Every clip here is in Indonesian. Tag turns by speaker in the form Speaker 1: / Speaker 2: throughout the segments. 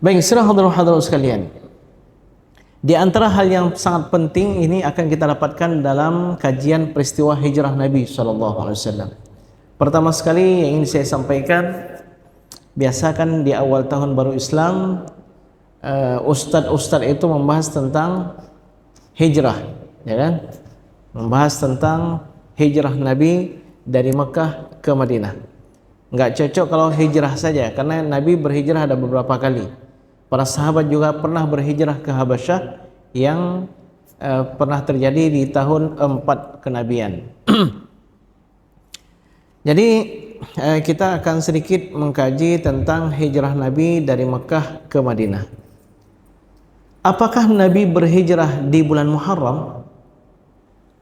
Speaker 1: Baik, saudara hadirin sekalian. Di antara hal yang sangat penting ini akan kita dapatkan dalam kajian peristiwa hijrah Nabi SAW. Pertama sekali yang ingin saya sampaikan, biasakan di awal tahun baru Islam, ustadz-ustadz itu membahas tentang hijrah, ya kan? Membahas tentang hijrah Nabi dari Mekah ke Madinah. Enggak cocok kalau hijrah saja, karena Nabi berhijrah ada beberapa kali. Para sahabat juga pernah berhijrah ke Habasyah yang pernah terjadi di tahun 4 kenabian. Jadi kita akan sedikit mengkaji tentang hijrah Nabi dari Mekah ke Madinah. Apakah Nabi berhijrah di bulan Muharram?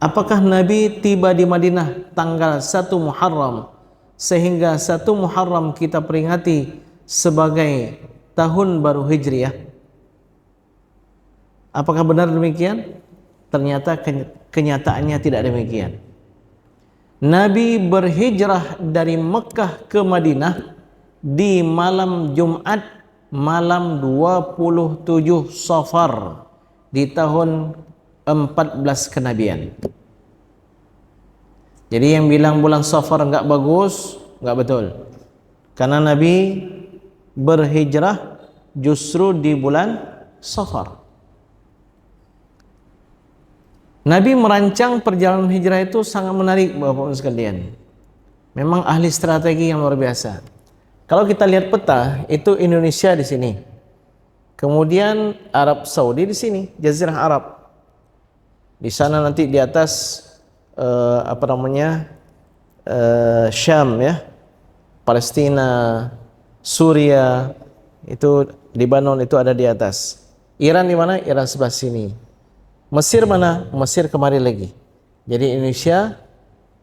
Speaker 1: Apakah Nabi tiba di Madinah tanggal 1 Muharram sehingga 1 Muharram kita peringati sebagai tahun baru Hijriah? Apakah benar demikian? Ternyata kenyataannya tidak demikian. Nabi berhijrah dari Mekah ke Madinah di malam Jumat, malam 27 Safar di tahun 14 kenabian. Jadi yang bilang bulan Safar enggak bagus, enggak betul. Karena Nabi berhijrah justru di bulan Safar. Nabi merancang perjalanan hijrah itu sangat menarik, Bapak-Ibu sekalian. Memang ahli strategi yang luar biasa. Kalau kita lihat peta, itu Indonesia di sini. Kemudian Arab Saudi di sini, Jazirah Arab. Di sana nanti di atas Syam ya, Palestina, Suria, itu Lebanon itu ada di atas. Iran di mana? Iran sebelah sini. Mesir mana? Mesir kemari lagi. Jadi Indonesia,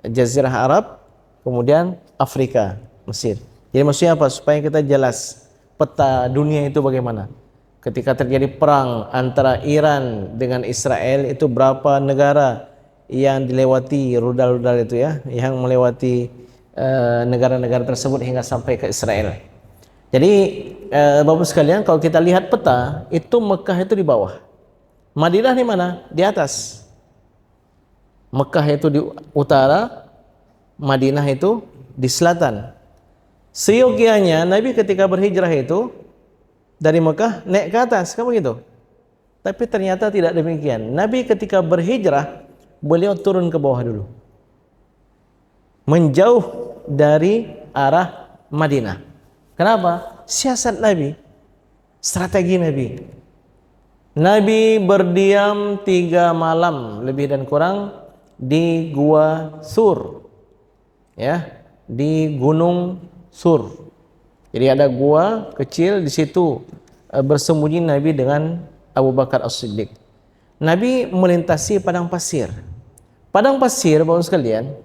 Speaker 1: Jazirah Arab, kemudian Afrika, Mesir. Jadi maksudnya apa? Supaya kita jelas peta dunia itu bagaimana. Ketika terjadi perang antara Iran dengan Israel, itu berapa negara yang dilewati rudal-rudal itu ya, yang melewati negara-negara tersebut hingga sampai ke Israel. Jadi Bapak sekalian, kalau kita lihat peta, itu Mekah itu di bawah, Madinah di mana? Di atas. Mekah itu di utara, Madinah itu di selatan. Seyogianya Nabi ketika berhijrah itu dari Mekah naik ke atas, kan begitu? Tapi ternyata tidak demikian. Nabi ketika berhijrah, beliau turun ke bawah dulu, menjauh dari arah Madinah. Kenapa? Siasat Nabi, strategi Nabi. Nabi berdiam 3 malam lebih dan kurang di Gua Sur, ya, di Gunung Sur. Jadi ada gua kecil di situ bersembunyi Nabi dengan Abu Bakar As-Siddiq. Nabi melintasi padang pasir. Padang pasir, Bapak sekalian,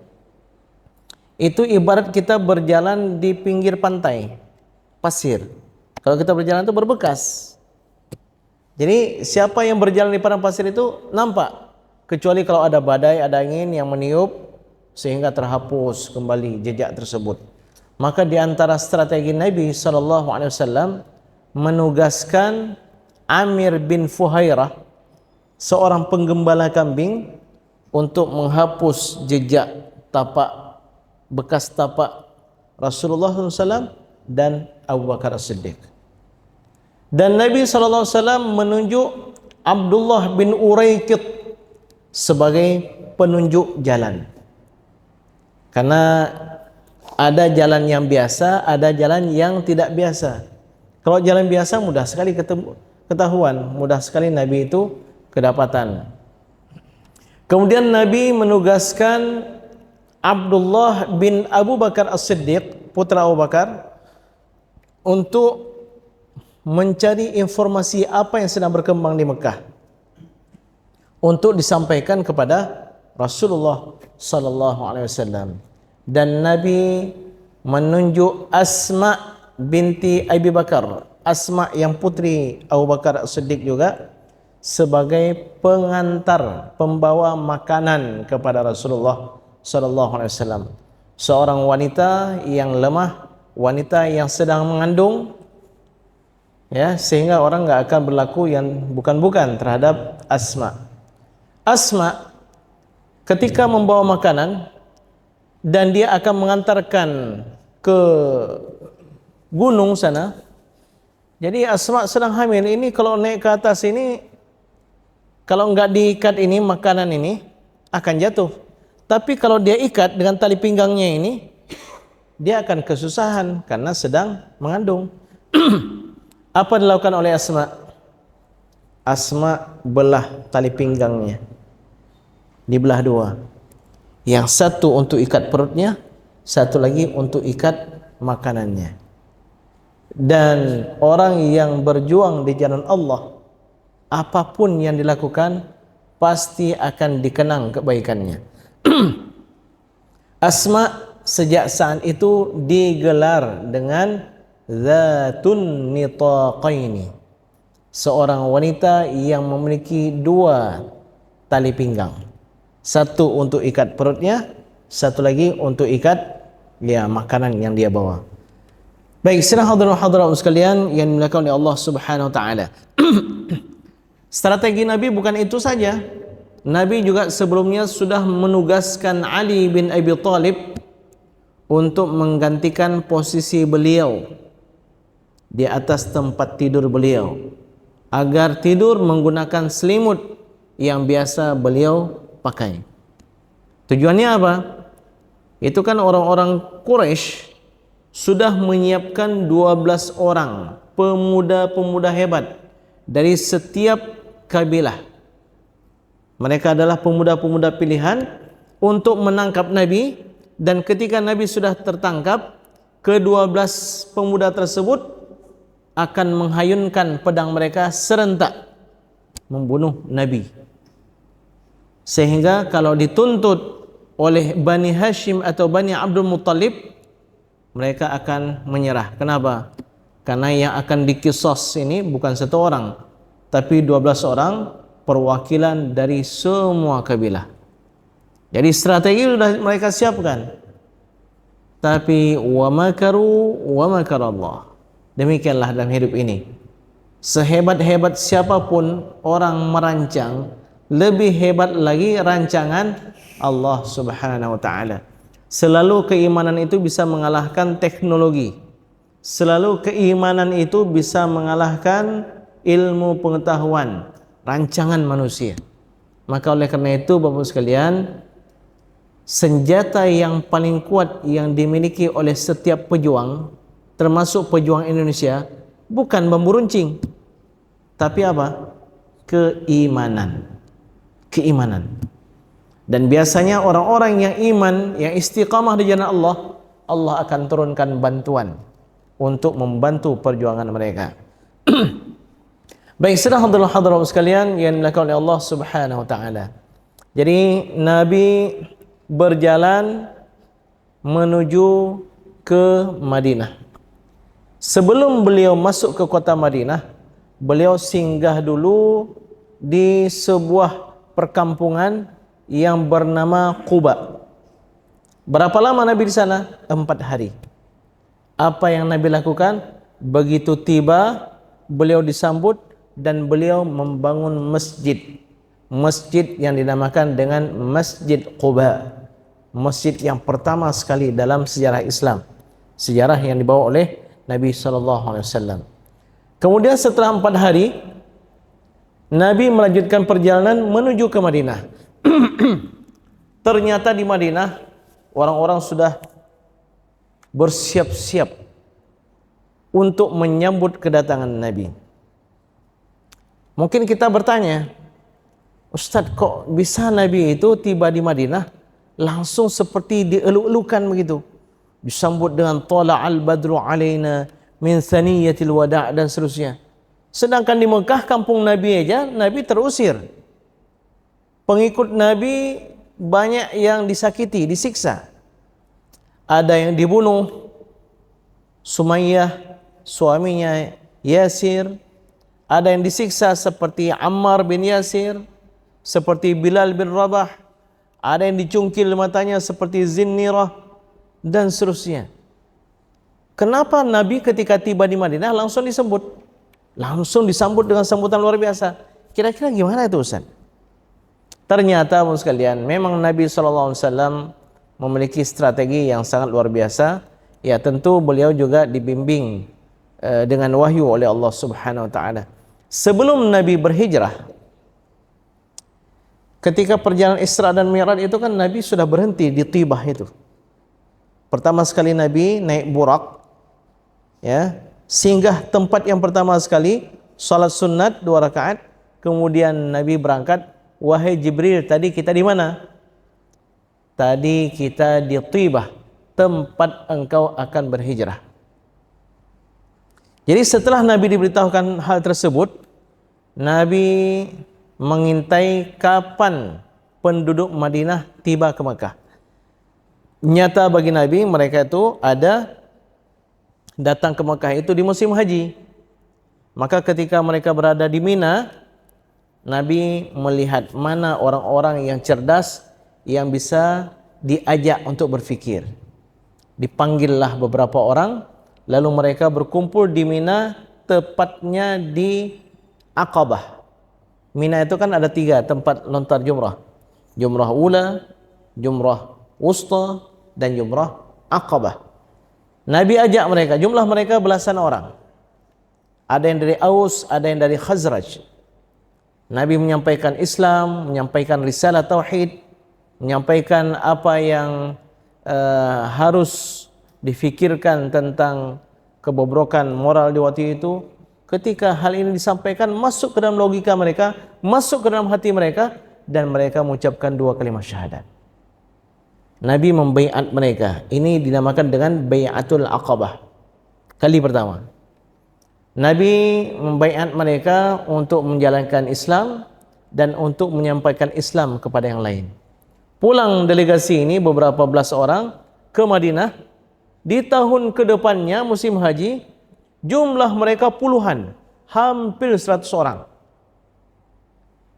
Speaker 1: itu ibarat kita berjalan di pinggir pantai pasir. Kalau kita berjalan itu berbekas. Jadi siapa yang berjalan di padang pasir itu nampak, kecuali kalau ada badai, ada angin yang meniup sehingga terhapus kembali jejak tersebut. Maka di antara strategi Nabi SAW menugaskan Amir bin Fuhairah, seorang penggembala kambing, untuk menghapus jejak tapak, bekas tapak Rasulullah SAW dan Abu Bakar As-Siddiq. Dan Nabi SAW menunjuk Abdullah bin Uraikid sebagai penunjuk jalan. Karena ada jalan yang biasa, ada jalan yang tidak biasa. Kalau jalan biasa mudah sekali ketahuan, mudah sekali Nabi itu kedapatan. Kemudian Nabi menugaskan Abdullah bin Abu Bakar As-Siddiq, putra Abu Bakar, untuk mencari informasi apa yang sedang berkembang di Mekah untuk disampaikan kepada Rasulullah SAW. Dan Nabi menunjuk Asma binti Abi Bakar, Asma yang putri Abu Bakar As-Siddiq juga, sebagai pengantar, pembawa makanan kepada Rasulullah SAW. Seorang wanita yang lemah, wanita yang sedang mengandung, ya, sehingga orang nggak akan berlaku yang bukan-bukan terhadap Asma. Asma ketika membawa makanan dan dia akan mengantarkan ke gunung sana. Jadi Asma sedang hamil ini, kalau naik ke atas ini, kalau enggak diikat ini makanan ini akan jatuh. Tapi kalau dia ikat dengan tali pinggangnya ini, dia akan kesusahan karena sedang mengandung. Apa dilakukan oleh Asma? Asma belah tali pinggangnya, dibelah dua. Yang satu untuk ikat perutnya, satu lagi untuk ikat makanannya. Dan orang yang berjuang di jalan Allah, apapun yang dilakukan pasti akan dikenang kebaikannya. Asma sejak saat itu digelar dengan Zatun Nitaqaini, seorang wanita yang memiliki dua tali pinggang, satu untuk ikat perutnya, satu lagi untuk ikat makanan yang dia bawa. Baik, sidang hadirin hadirat sekalian yang dimuliakan oleh Allah Subhanahu wa taala. Strategi Nabi bukan itu saja. Nabi juga sebelumnya sudah menugaskan Ali bin Abi Thalib untuk menggantikan posisi beliau di atas tempat tidur beliau, agar tidur menggunakan selimut yang biasa beliau pakai. Tujuannya apa? Itu kan orang-orang Quraisy sudah menyiapkan 12 orang pemuda-pemuda hebat dari setiap kabilah. Mereka adalah pemuda-pemuda pilihan untuk menangkap Nabi, dan ketika Nabi sudah tertangkap, ke-12 pemuda tersebut akan menghayunkan pedang mereka serentak membunuh Nabi. Sehingga kalau dituntut oleh Bani Hashim atau Bani Abdul Muttalib, mereka akan menyerah. Kenapa? Karena yang akan dikisos ini bukan satu orang, tapi 12 orang perwakilan dari semua kabilah. Jadi strategi sudah mereka siapkan. Tapi wa makaru wa makarallah. Demikianlah dalam hidup ini. Sehebat-hebat siapapun orang merancang, lebih hebat lagi rancangan Allah Subhanahu wa taala. Selalu keimanan itu bisa mengalahkan teknologi. Selalu keimanan itu bisa mengalahkan ilmu pengetahuan, rancangan manusia. Maka oleh karena itu Bapak sekalian, senjata yang paling kuat yang dimiliki oleh setiap pejuang, termasuk pejuang Indonesia, bukan bambu runcing, tapi apa? Keimanan. Keimanan. Dan biasanya orang-orang yang iman, yang istiqamah di jalan Allah, Allah akan turunkan bantuan untuk membantu perjuangan mereka. Baik, sedang hadirin sekalian yang dimuliakan oleh Allah Subhanahu wa taala. Jadi Nabi berjalan menuju ke Madinah. Sebelum beliau masuk ke kota Madinah, beliau singgah dulu di sebuah perkampungan yang bernama Quba. Berapa lama Nabi di sana? 4 hari. Apa yang Nabi lakukan? Begitu tiba, beliau disambut dan beliau membangun masjid. Masjid yang dinamakan dengan Masjid Quba. Masjid yang pertama sekali dalam sejarah Islam. Sejarah yang dibawa oleh Nabi SAW. Kemudian setelah 4 hari, Nabi melanjutkan perjalanan menuju ke Madinah. Ternyata di Madinah orang-orang sudah bersiap-siap untuk menyambut kedatangan Nabi. Mungkin kita bertanya, Ustaz, kok bisa Nabi itu tiba di Madinah langsung seperti dieluk-elukan begitu, disambut dengan tala'al badru alaina min thaniyatil wada' dan seterusnya. Sedangkan di Mekah, kampung Nabi aja, Nabi terusir. Pengikut Nabi banyak yang disakiti, disiksa. Ada yang dibunuh, Sumayyah, suaminya Yasir. Ada yang disiksa seperti Ammar bin Yasir, seperti Bilal bin Rabah. Ada yang dicungkil matanya seperti Zinnirah, dan seterusnya. Kenapa Nabi ketika tiba di Madinah langsung disebut? Langsung disambut dengan sambutan luar biasa. Kira-kira gimana itu Ustaz? Ternyata sekalian, memang Nabi SAW memiliki strategi yang sangat luar biasa. Ya, tentu beliau juga dibimbing dengan wahyu oleh Allah Subhanahu wa taala. Sebelum Nabi berhijrah, ketika perjalanan Isra dan Mi'raj itu kan Nabi sudah berhenti di Tibah itu. Pertama sekali Nabi naik Burak, ya, singgah tempat yang pertama sekali, salat sunat 2 rakaat, kemudian Nabi berangkat. Wahai Jibril, tadi kita di mana? Tadi kita di Tibah, tempat engkau akan berhijrah. Jadi setelah Nabi diberitahukan hal tersebut, Nabi mengintai kapan penduduk Madinah tiba ke Makkah. Nyata bagi Nabi, mereka itu ada datang ke Makkah itu di musim haji. Maka ketika mereka berada di Mina, Nabi melihat mana orang-orang yang cerdas yang bisa diajak untuk berfikir. Dipanggillah beberapa orang, lalu mereka berkumpul di Mina, tepatnya di Aqabah. Mina itu kan ada 3 tempat lontar jumrah. Jumrah ula, jumrah wusta, dan jumrah Aqabah. Nabi ajak mereka, jumlah mereka belasan orang. Ada yang dari Aus, ada yang dari Khazraj. Nabi menyampaikan Islam, menyampaikan risalah tauhid, menyampaikan apa yang harus difikirkan tentang kebobrokan moral di waktu itu. Ketika hal ini disampaikan, masuk ke dalam logika mereka, masuk ke dalam hati mereka, dan mereka mengucapkan 2 kalimat syahadat. Nabi membaiat mereka. Ini dinamakan dengan Bai'atul Aqabah. Kali pertama. Nabi membaiat mereka untuk menjalankan Islam dan untuk menyampaikan Islam kepada yang lain. Pulang delegasi ini beberapa belas orang ke Madinah. Di tahun kedepannya musim haji, jumlah mereka puluhan, hampir 100 orang.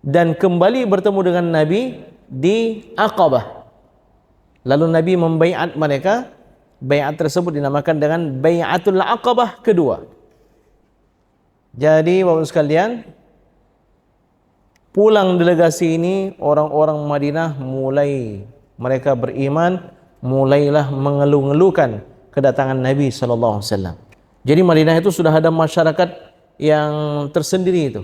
Speaker 1: Dan kembali bertemu dengan Nabi di Aqabah. Lalu Nabi membaiat mereka. Baiat tersebut dinamakan dengan Bai'atul Aqabah kedua. Jadi Bapak sekalian, pulang delegasi ini, orang-orang Madinah mulai mereka beriman, mulailah mengeluh-ngeluhkan kedatangan Nabi SAW. Jadi Madinah itu sudah ada masyarakat yang tersendiri itu.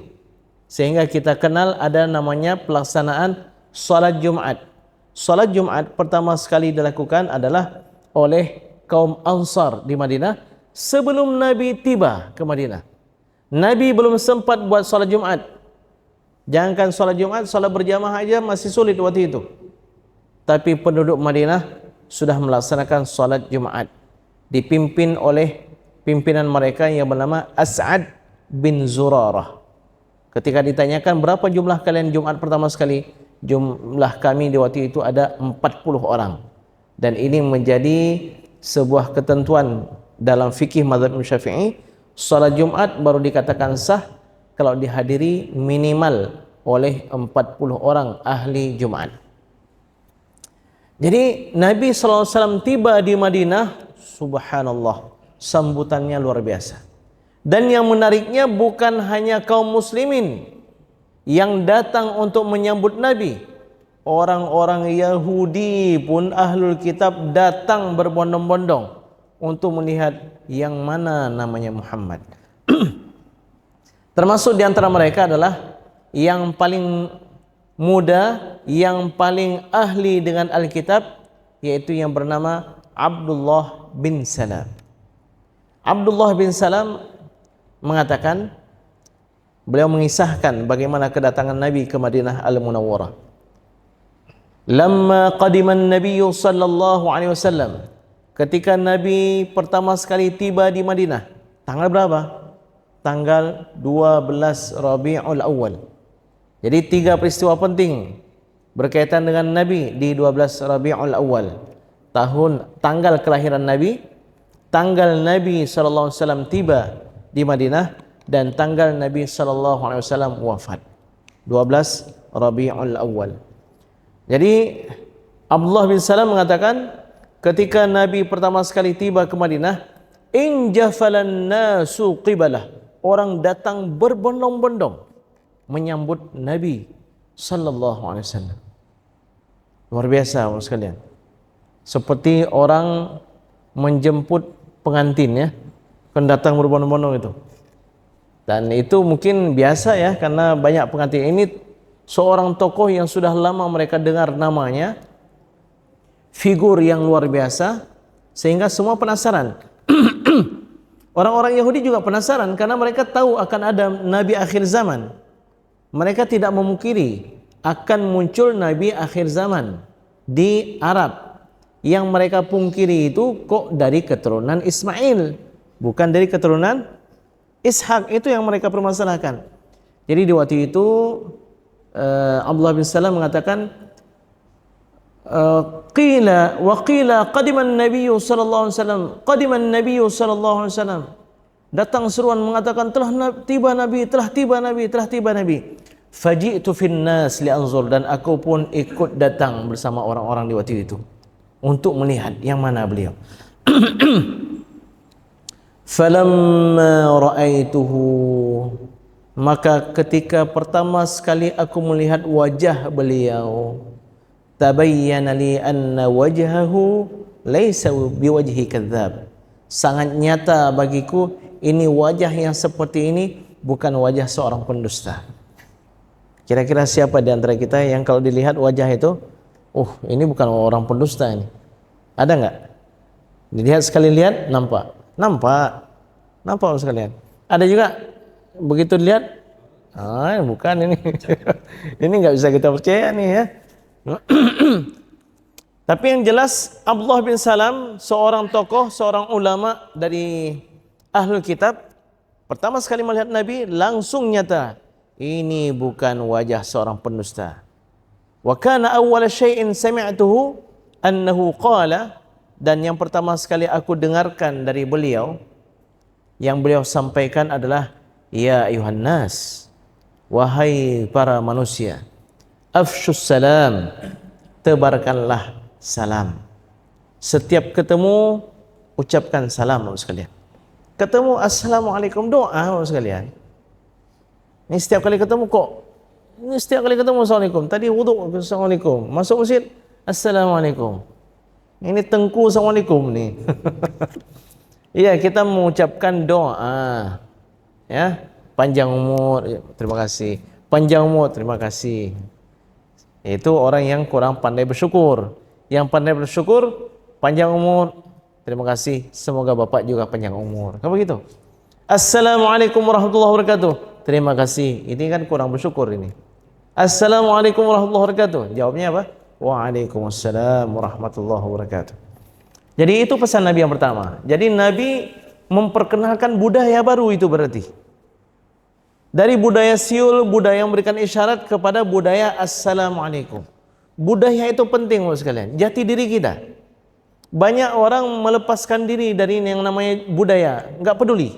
Speaker 1: Sehingga kita kenal ada namanya pelaksanaan salat Jumat. Salat Jumat pertama sekali dilakukan adalah oleh kaum Ansar di Madinah sebelum Nabi tiba ke Madinah. Nabi belum sempat buat salat Jumat. Jangankan salat Jumat, salat berjamaah aja masih sulit waktu itu. Tapi penduduk Madinah sudah melaksanakan salat Jumat, dipimpin oleh pimpinan mereka yang bernama As'ad bin Zurarah. Ketika ditanyakan berapa jumlah kalian Jumat pertama sekali, jumlah kami di waktu itu ada 40 orang. Dan ini menjadi sebuah ketentuan dalam fikih mazhab Syafi'i. Salat Jumat baru dikatakan sah kalau dihadiri minimal oleh 40 orang ahli Jumat. Jadi Nabi SAW tiba di Madinah, subhanallah, sambutannya luar biasa. Dan yang menariknya bukan hanya kaum muslimin yang datang untuk menyambut Nabi. Orang-orang Yahudi pun ahlul kitab datang berbondong-bondong untuk melihat yang mana namanya Muhammad. Termasuk di antara mereka adalah yang paling muda, yang paling ahli dengan Alkitab, yaitu yang bernama Abdullah bin Salam. Abdullah bin Salam mengatakan, beliau mengisahkan bagaimana kedatangan Nabi ke Madinah Al-Munawwarah. Lamma qadiman Nabi sallallahu alaihi wasallam, ketika Nabi pertama sekali tiba di Madinah, tanggal berapa? Tanggal 12 Rabiul Awal. Jadi 3 peristiwa penting berkaitan dengan Nabi di 12 Rabiul Awal. Tanggal kelahiran Nabi, tanggal Nabi sallallahu alaihi wasallam tiba di Madinah, dan tanggal Nabi sallallahu alaihi wasallam wafat. 12 Rabiul Awal. Jadi Abdullah bin Salam mengatakan, ketika Nabi pertama sekali tiba ke Madinah, injafalan nasu qibalah, orang datang berbondong-bondong menyambut Nabi sallallahu alaihi wasallam. Luar biasa orang sekalian. Seperti orang menjemput pengantin ya, kan datang berbondong-bondong itu. Dan itu mungkin biasa ya, karena banyak pengantin. Ini seorang tokoh yang sudah lama mereka dengar namanya, figur yang luar biasa, sehingga semua penasaran. Orang-orang Yahudi juga penasaran karena mereka tahu akan ada Nabi akhir zaman. Mereka tidak memungkiri akan muncul Nabi akhir zaman di Arab. Yang mereka pungkiri itu kok dari keturunan Ismail, bukan dari keturunan Ishak. Itu yang mereka permasalahkan. Jadi di waktu itu Abdullah bin Salam mengatakan, qila wa qila qadiman nabiyyu sallallahu alaihi wasallam, qadiman nabiyyu sallallahu alaihi wasallam. Datang seruan mengatakan telah tiba Nabi, telah tiba Nabi, telah tiba Nabi. Faji'tu fin nas li'anzur, dan aku pun ikut datang bersama orang-orang di waktu itu untuk melihat yang mana beliau. Falamma ra'aituhu, maka ketika pertama sekali aku melihat wajah beliau, tabayyana li anna wajhahu laysa biwajhi kadzdzab. Sangat nyata bagiku ini wajah yang seperti ini bukan wajah seorang pendusta. Kira-kira siapa di antara kita yang kalau dilihat wajah itu, ini bukan orang pendusta ini? Ada enggak? Dilihat sekali lihat nampak. Nampak orang sekalian. Ada juga begitu dilihat, bukan ini. Ini enggak bisa kita percaya nih ya. Tapi yang jelas Abdullah bin Salam, seorang tokoh, seorang ulama dari Ahlul Kitab, pertama sekali melihat Nabi langsung nyata, ini bukan wajah seorang pendusta. Wa kana awwala syai'in sami'tuhu annahu qala, dan yang pertama sekali aku dengarkan dari beliau, yang beliau sampaikan adalah, ya ayuhan nas, wahai para manusia, afshus salam, tebarkanlah salam. Setiap ketemu ucapkan salam sekalian. Ketemu assalamualaikum, doa sekalian. Ini setiap kali ketemu assalamualaikum. Tadi wuduk assalamualaikum, masuk masjid assalamualaikum. Ini tengku assalamualaikum nih. Iya, kita mengucapkan doa. Ya, panjang umur, terima kasih. Panjang umur, terima kasih. Itu orang yang kurang pandai bersyukur. Yang pandai bersyukur, panjang umur, terima kasih. Semoga Bapak juga panjang umur. Apa begitu? Assalamualaikum warahmatullahi wabarakatuh. Terima kasih. Ini kan kurang bersyukur ini. Assalamualaikum warahmatullahi wabarakatuh. Jawabnya apa? Waalaikumsalam warahmatullahi wabarakatuh. Jadi itu pesan Nabi yang pertama. Jadi Nabi memperkenalkan budaya baru itu berarti. Dari budaya siul, budaya yang memberikan isyarat kepada budaya assalamualaikum. Budaya itu penting sekalian. Jati diri kita. Banyak orang melepaskan diri dari yang namanya budaya, enggak peduli.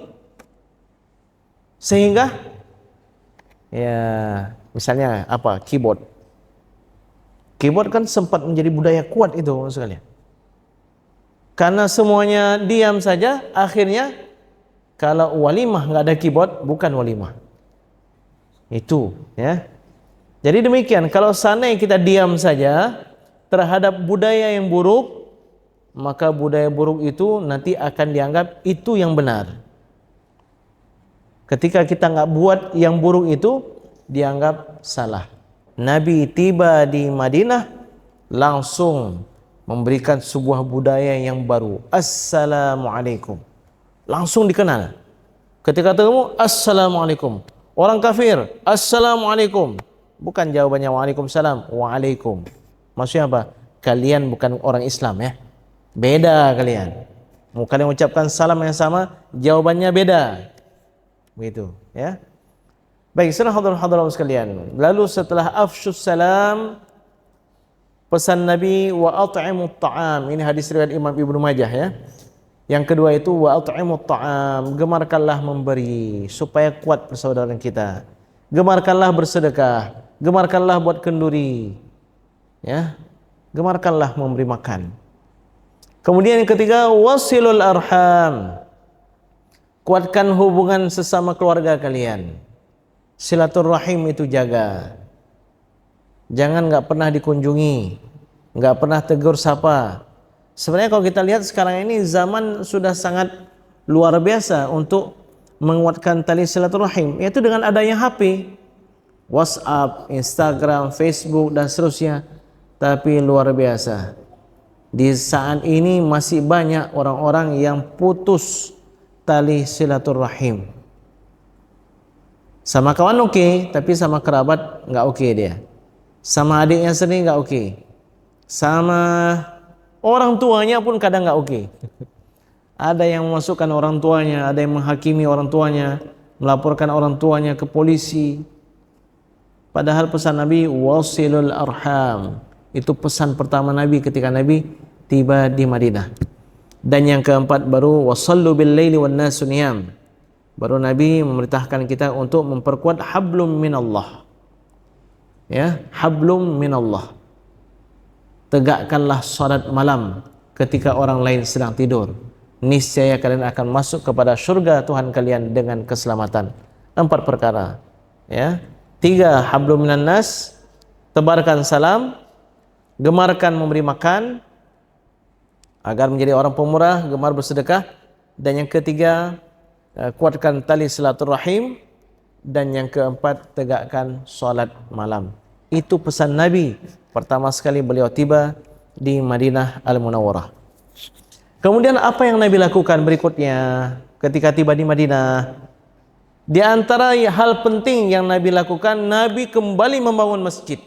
Speaker 1: Sehingga ya, misalnya apa? Keyboard. Keyboard kan sempat menjadi budaya kuat itu sekalian. Karena semuanya diam saja, akhirnya kalau walimah enggak ada keyboard, bukan walimah. Itu, ya. Jadi demikian, kalau seandainya kita diam saja terhadap budaya yang buruk, maka budaya buruk itu nanti akan dianggap itu yang benar. Ketika kita enggak buat yang buruk itu, dianggap salah. Nabi tiba di Madinah langsung memberikan sebuah budaya yang baru. Assalamualaikum. Langsung dikenal. Ketika ketemu, assalamualaikum. Orang kafir, assalamualaikum. Bukan jawabannya waalaikumsalam, waalaikum. Maksudnya apa? Kalian bukan orang Islam ya. Beda kalian. Mau kalian ucapkan salam yang sama, jawabannya beda. Begitu, ya. Baik, saudara-saudara sekalian. Lalu setelah afsyus salam, pesan Nabi wa at'imut ta'am. Ini hadis riwayat Imam Ibnu Majah ya. Yang kedua itu wa at'imut ta'am, gemarkanlah memberi supaya kuat persaudaraan kita. Gemarkanlah bersedekah, gemarkanlah buat kenduri. Ya. Gemarkanlah memberi makan. Kemudian yang ketiga wasilul arham. Kuatkan hubungan sesama keluarga kalian. Silaturahim itu jaga. Jangan nggak pernah dikunjungi, nggak pernah tegur sapa. Sebenarnya kalau kita lihat sekarang ini zaman sudah sangat luar biasa untuk menguatkan tali silaturahim, yaitu dengan adanya HP, WhatsApp, Instagram, Facebook dan seterusnya. Tapi luar biasa, di saat ini masih banyak orang-orang yang putus tali silaturahim. Sama kawan oke, tapi sama kerabat nggak oke dia. Sama adiknya sendiri nggak oke. Sama orang tuanya pun kadang nggak oke. Ada yang memasukkan orang tuanya, ada yang menghakimi orang tuanya, melaporkan orang tuanya ke polisi. Padahal pesan Nabi wasilul arham, itu pesan pertama Nabi ketika Nabi tiba di Madinah. Dan yang keempat baru wasallu bil laili wan nasu niyam. Baru Nabi memerintahkan kita untuk memperkuat hablum minallah. Ya, hablum minallah. Tegakkanlah salat malam ketika orang lain sedang tidur. Niscaya kalian akan masuk kepada surga Tuhan kalian dengan keselamatan. 4 perkara. Ya. 3, hablum minan nas, tebarkan salam, gemarkan memberi makan agar menjadi orang pemurah, gemar bersedekah. Dan yang ketiga, kuatkan tali silaturahim. Dan yang keempat, tegakkan salat malam. Itu pesan Nabi pertama sekali beliau tiba di Madinah Al-Munawwarah. Kemudian apa yang Nabi lakukan berikutnya ketika tiba di Madinah? Di antara hal penting yang Nabi lakukan, Nabi kembali membangun masjid,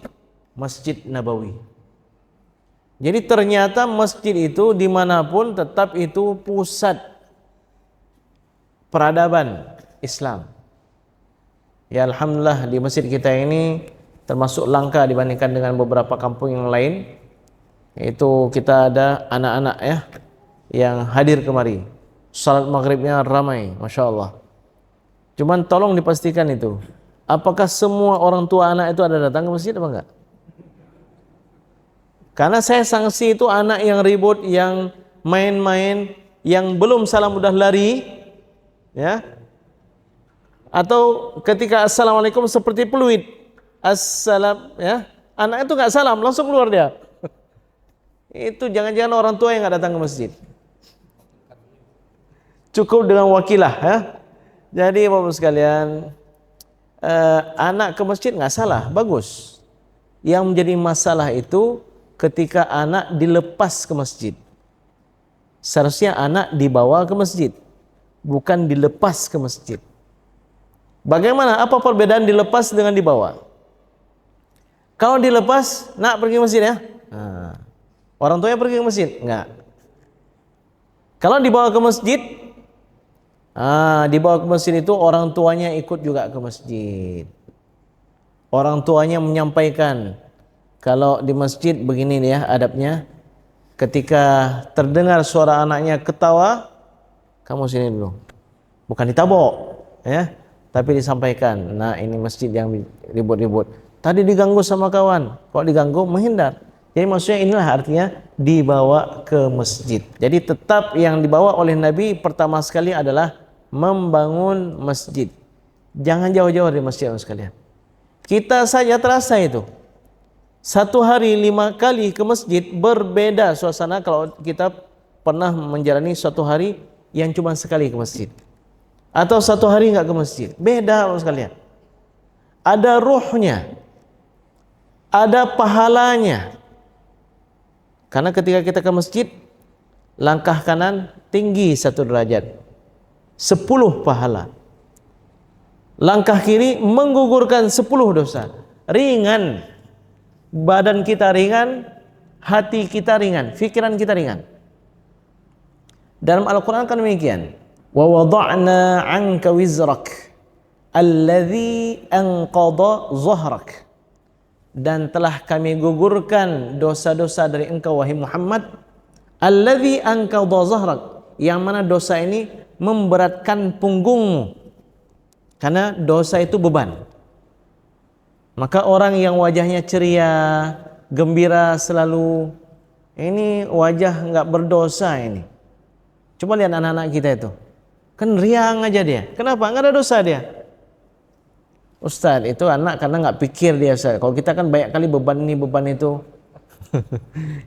Speaker 1: Masjid Nabawi. Jadi ternyata masjid itu dimanapun tetap itu pusat peradaban Islam. Ya alhamdulillah di masjid kita ini termasuk langka dibandingkan dengan beberapa kampung yang lain. Itu kita ada anak-anak ya yang hadir kemari. Salat maghribnya ramai, Masya Allah. Cuman tolong dipastikan itu, apakah semua orang tua anak itu ada datang ke masjid apa enggak? Karena saya sanksi itu anak yang ribut, yang main-main, yang belum salam udah lari, ya. Atau ketika assalamualaikum seperti peluit, assalam, ya. Anak itu nggak salam, langsung keluar dia. Itu jangan-jangan orang tua yang nggak datang ke masjid. Cukup dengan wakilah, ya. Jadi Bapak sekalian, anak ke masjid nggak salah, bagus. Yang menjadi masalah itu ketika anak dilepas ke masjid. Seharusnya anak dibawa ke masjid, bukan dilepas ke masjid. Bagaimana? Apa perbedaan dilepas dengan dibawa? Kalau dilepas, nak pergi ke masjid ya. Nah, orang tuanya pergi ke masjid? Enggak. Kalau dibawa ke masjid, dibawa ke masjid itu orang tuanya ikut juga ke masjid. Orang tuanya menyampaikan, kalau di masjid begini nih ya adabnya, ketika terdengar suara anaknya ketawa, kamu sini dulu. Bukan ditabok, ya, tapi disampaikan, nah ini masjid yang ribut-ribut. Tadi diganggu sama kawan, kok diganggu menghindar. Jadi maksudnya inilah artinya dibawa ke masjid. Jadi tetap yang dibawa oleh Nabi pertama sekali adalah membangun masjid. Jangan jauh-jauh dari masjid sekalian. Kita saja terasa itu. 1 hari 5 kali ke masjid, berbeda suasana kalau kita pernah menjalani 1 hari yang cuma sekali ke masjid. Atau 1 hari enggak ke masjid. Beda sekalian. Ada ruhnya. Ada pahalanya. Karena ketika kita ke masjid, langkah kanan tinggi 1 derajat. 10 pahala. Langkah kiri menggugurkan 10 dosa. Ringan. Badan kita ringan, hati kita ringan, fikiran kita ringan. Dalam Al-Quran kan demikian. Wa wada'na 'anka wizrak alladhi anqadha zahrak. Dan telah kami gugurkan dosa-dosa dari engkau wahai Muhammad, alladhi anqadha zahrak, yang mana dosa ini memberatkan punggungmu. Karena dosa itu beban. Maka orang yang wajahnya ceria, gembira selalu, ini wajah enggak berdosa ini. Coba lihat anak-anak kita itu. Kan riang aja dia. Kenapa? Nggak ada dosa dia. Ustaz, itu anak karena nggak pikir dia, Ustaz. Kalau kita kan banyak kali beban ini, beban itu.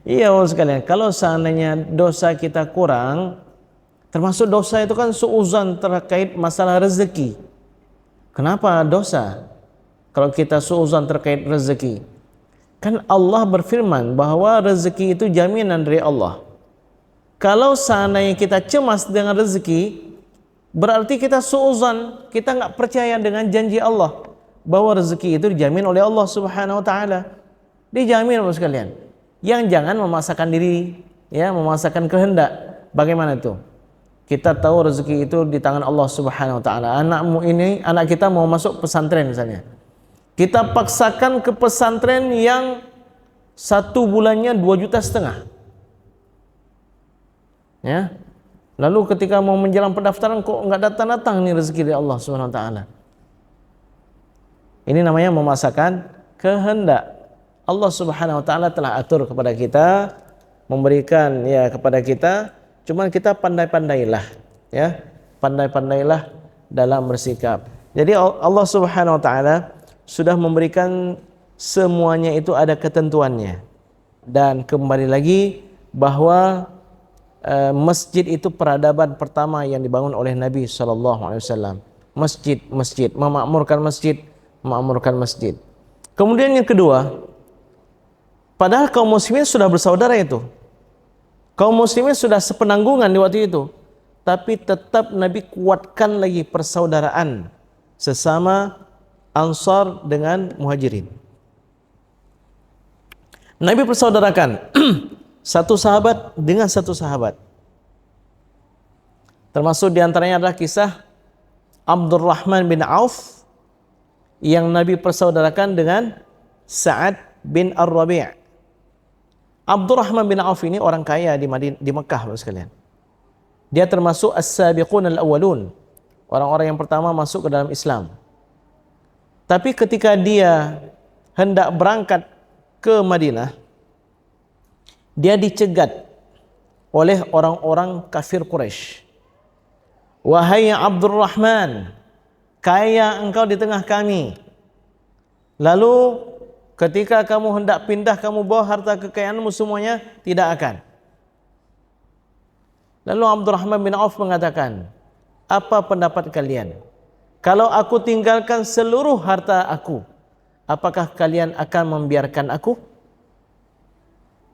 Speaker 1: Iya, sekalian. Kalau seandainya dosa kita kurang, termasuk dosa itu kan suuzan terkait masalah rezeki. Kenapa dosa? Kalau kita suuzan terkait rezeki, kan Allah berfirman bahwa rezeki itu jaminan dari Allah. Kalau seandainya kita cemas dengan rezeki, berarti kita suuzan, kita nggak percaya dengan janji Allah bahwa rezeki itu dijamin oleh Allah Subhanahu wa taala. Dijamin oleh sekalian. Yang jangan memaksakan diri, ya, memaksakan kehendak. Bagaimana itu? Kita tahu rezeki itu di tangan Allah Subhanahu wa taala. Anak kita mau masuk pesantren misalnya. Kita paksakan ke pesantren yang 1 bulannya 2,5 juta. Ya. Lalu ketika mau menjelang pendaftaran kok nggak datang-datang nih rezeki dari Allah Subhanahu wa taala. Ini namanya memaksakan kehendak. Allah Subhanahu wa taala telah atur kepada kita, memberikan ya kepada kita, cuman kita pandai-pandailah, ya. Pandai-pandailah dalam bersikap. Jadi Allah Subhanahu wa taala sudah memberikan semuanya itu ada ketentuannya. Dan kembali lagi bahwa masjid itu peradaban pertama yang dibangun oleh Nabi SAW. Masjid, memakmurkan masjid. Kemudian yang kedua, padahal kaum muslimin sudah bersaudara itu. Kaum muslimin sudah sepenanggungan di waktu itu. Tapi tetap Nabi kuatkan lagi persaudaraan sesama Ansar dengan Muhajirin. Nabi persaudarakan satu sahabat dengan satu sahabat. Termasuk diantaranya adalah kisah Abdurrahman bin Auf yang Nabi persaudarakan dengan Sa'ad bin Ar-Rabi'. Abdurrahman bin Auf ini orang kaya di Mekah, Bapak sekalian. Dia termasuk as-sabiqun al-awwalun, orang-orang yang pertama masuk ke dalam Islam. Tapi ketika dia hendak berangkat ke Madinah, dia dicegat oleh orang-orang kafir Quraisy. Wahai Abdurrahman, kaya engkau di tengah kami. Lalu ketika kamu hendak pindah, kamu bawa harta kekayaanmu semuanya, tidak akan. Lalu Abdurrahman bin Auf mengatakan, apa pendapat kalian? Kalau aku tinggalkan seluruh harta aku, apakah kalian akan membiarkan aku?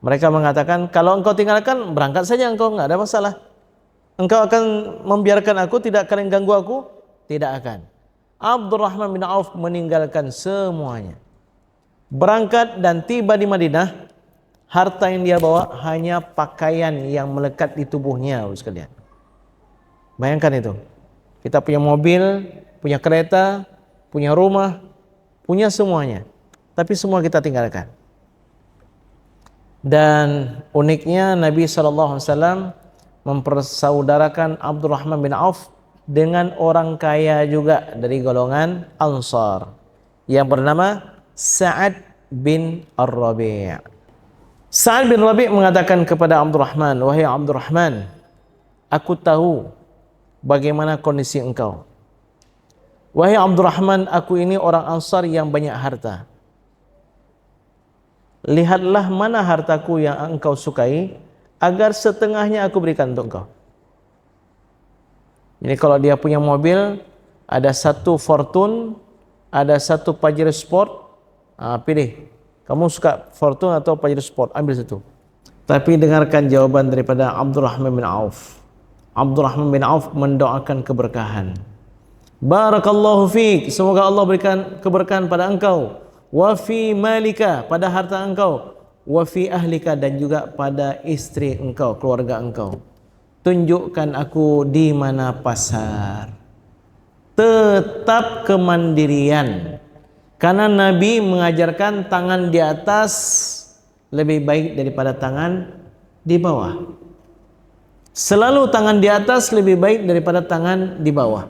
Speaker 1: Mereka mengatakan, kalau engkau tinggalkan, berangkat saja engkau, enggak ada masalah. Engkau akan membiarkan aku, tidak akan ganggu aku? Tidak akan. Abdurrahman bin Auf meninggalkan semuanya. Berangkat dan tiba di Madinah, harta yang dia bawa hanya pakaian yang melekat di tubuhnya, sekalian. Bayangkan itu. Kita punya mobil, punya kereta, punya rumah, punya semuanya. Tapi semua kita tinggalkan. Dan uniknya Nabi SAW mempersaudarakan Abdurrahman bin Auf dengan orang kaya juga dari golongan Ansar yang bernama Sa'ad bin Ar-Rabi'. Sa'ad bin Rabi' mengatakan kepada Abdurrahman, wahai Abdurrahman, aku tahu bagaimana kondisi engkau. Wahai Abdurrahman, aku ini orang Ansar yang banyak harta. Lihatlah mana hartaku yang engkau sukai, agar setengahnya aku berikan untuk engkau. Jadi kalau dia punya mobil, ada satu Fortune, ada satu Pajero Sport, pilih. Kamu suka Fortune atau Pajero Sport, ambil satu. Tapi dengarkan jawaban daripada Abdurrahman bin Auf. Abdurrahman bin Auf mendoakan keberkahan. Barakallahu fiik, semoga Allah berikan keberkahan pada engkau. Wa fi malika, pada harta engkau. Wa fi ahlika, dan juga pada istri engkau, keluarga engkau. Tunjukkan aku di mana pasar. Tetap kemandirian. Karena Nabi mengajarkan tangan di atas lebih baik daripada tangan di bawah. Selalu tangan di atas lebih baik daripada tangan di bawah.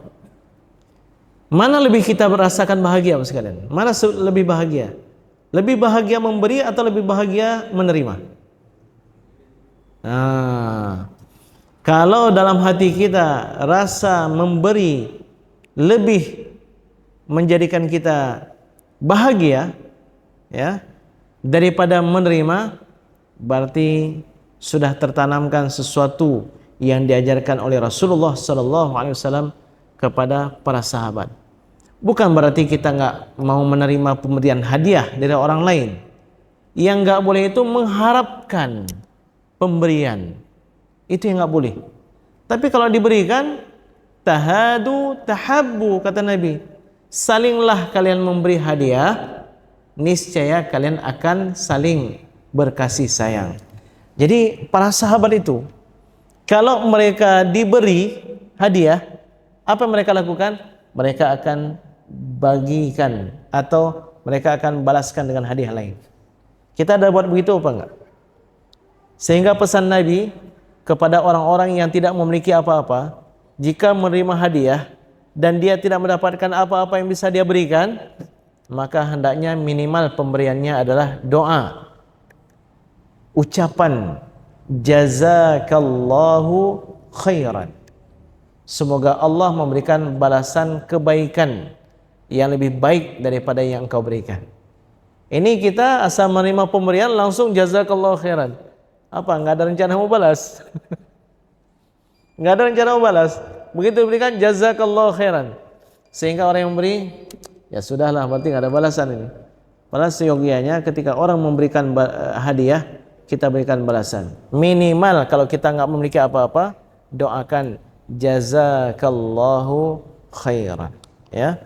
Speaker 1: Mana lebih kita merasakan bahagia, sekalian? Mana lebih bahagia? Lebih bahagia memberi atau lebih bahagia menerima? Kalau dalam hati kita rasa memberi lebih menjadikan kita bahagia, ya, daripada menerima, berarti sudah tertanamkan sesuatu yang diajarkan oleh Rasulullah sallallahu alaihi wasallam kepada para sahabat. Bukan berarti kita nggak mau menerima pemberian hadiah dari orang lain. Yang nggak boleh itu mengharapkan pemberian. Itu yang nggak boleh. Tapi kalau diberikan, tahadu tahabbu, kata Nabi. Salinglah kalian memberi hadiah, niscaya kalian akan saling berkasih sayang. Jadi para sahabat itu, kalau mereka diberi hadiah, apa mereka lakukan? Mereka akan bagikan atau mereka akan balaskan dengan hadiah lain. Kita ada buat begitu apa enggak? Sehingga pesan Nabi kepada orang-orang yang tidak memiliki apa-apa, jika menerima hadiah dan dia tidak mendapatkan apa-apa yang bisa dia berikan, maka hendaknya minimal pemberiannya adalah doa, ucapan jazakallahu khairan. Semoga Allah memberikan balasan kebaikan yang lebih baik daripada yang engkau berikan. Ini kita asal menerima pemberian langsung jazakallahu khairan. Apa? Enggak ada rencana mau balas? Enggak ada rencana mau balas. Begitu diberikan jazakallahu khairan, sehingga orang yang memberi, ya sudahlah, berarti enggak ada balasan ini. Padahal seyogianya ketika orang memberikan hadiah, kita berikan balasan. Minimal kalau kita enggak memiliki apa-apa, doakan jazakallahu khairan, ya.